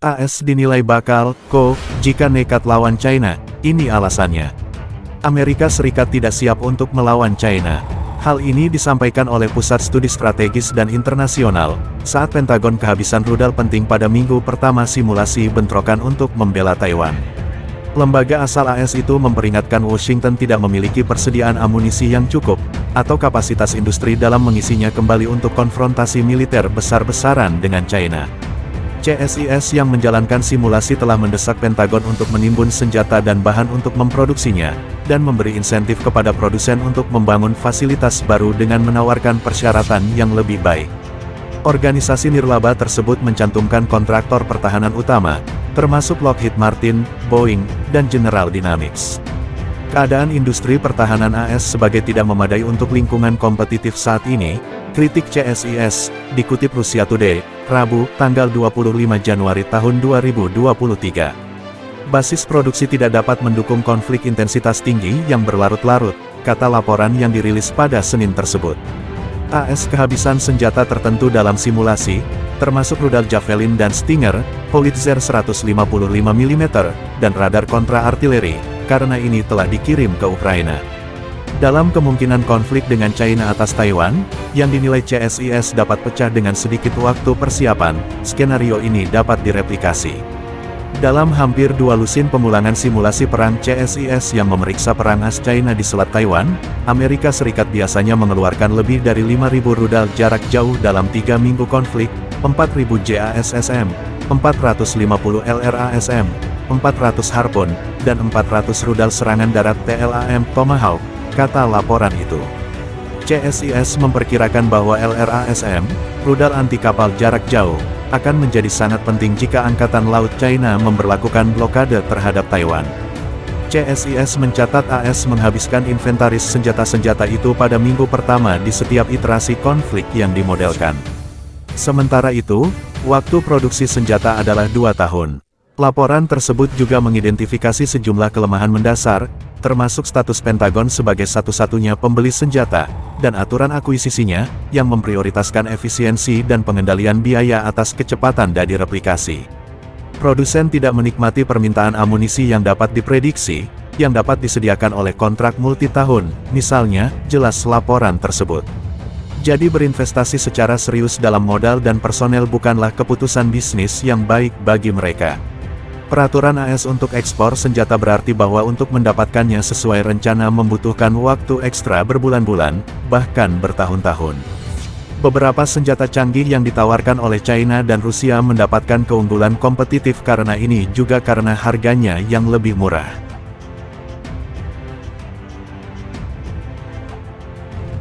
AS dinilai bakal jika nekat lawan China, ini alasannya. Amerika Serikat tidak siap untuk melawan China. Hal ini disampaikan oleh Pusat Studi Strategis dan Internasional, saat Pentagon kehabisan rudal penting pada minggu pertama simulasi bentrokan untuk membela Taiwan. Lembaga asal AS itu memperingatkan Washington tidak memiliki persediaan amunisi yang cukup, atau kapasitas industri dalam mengisinya kembali untuk konfrontasi militer besar-besaran dengan China. CSIS yang menjalankan simulasi telah mendesak Pentagon untuk menimbun senjata dan bahan untuk memproduksinya, dan memberi insentif kepada produsen untuk membangun fasilitas baru dengan menawarkan persyaratan yang lebih baik. Organisasi nirlaba tersebut mencantumkan kontraktor pertahanan utama, termasuk Lockheed Martin, Boeing, dan General Dynamics. Keadaan industri pertahanan AS sebagai tidak memadai untuk lingkungan kompetitif saat ini, kritik CSIS, dikutip Russia Today, Rabu, tanggal 25 Januari tahun 2023. Basis produksi tidak dapat mendukung konflik intensitas tinggi yang berlarut-larut, kata laporan yang dirilis pada Senin tersebut. AS kehabisan senjata tertentu dalam simulasi, termasuk rudal Javelin dan Stinger, Howitzer 155 mm, dan radar kontra-artileri, karena ini telah dikirim ke Ukraina. Dalam kemungkinan konflik dengan China atas Taiwan, yang dinilai CSIS dapat pecah dengan sedikit waktu persiapan, skenario ini dapat direplikasi. Dalam hampir 2 lusin pemulangan simulasi perang CSIS yang memeriksa perang khas China di Selat Taiwan, Amerika Serikat biasanya mengeluarkan lebih dari 5.000 rudal jarak jauh dalam 3 minggu konflik, 4.000 JASSM, 450 LRASM, 400 Harpoon, dan 400 rudal serangan darat TLAM Tomahawk, kata laporan itu. CSIS memperkirakan bahwa LRASM, rudal anti-kapal jarak jauh, akan menjadi sangat penting jika Angkatan Laut China memberlakukan blokade terhadap Taiwan. CSIS mencatat AS menghabiskan inventaris senjata-senjata itu pada minggu pertama di setiap iterasi konflik yang dimodelkan. Sementara itu, waktu produksi senjata adalah 2 tahun. Laporan tersebut juga mengidentifikasi sejumlah kelemahan mendasar, termasuk status Pentagon sebagai satu-satunya pembeli senjata, dan aturan akuisisinya, yang memprioritaskan efisiensi dan pengendalian biaya atas kecepatan dari replikasi. Produsen tidak menikmati permintaan amunisi yang dapat diprediksi, yang dapat disediakan oleh kontrak multi-tahun, misalnya, jelas laporan tersebut. Jadi berinvestasi secara serius dalam modal dan personel bukanlah keputusan bisnis yang baik bagi mereka. Peraturan AS untuk ekspor senjata berarti bahwa untuk mendapatkannya sesuai rencana membutuhkan waktu ekstra berbulan-bulan, bahkan bertahun-tahun. Beberapa senjata canggih yang ditawarkan oleh China dan Rusia mendapatkan keunggulan kompetitif karena ini juga karena harganya yang lebih murah.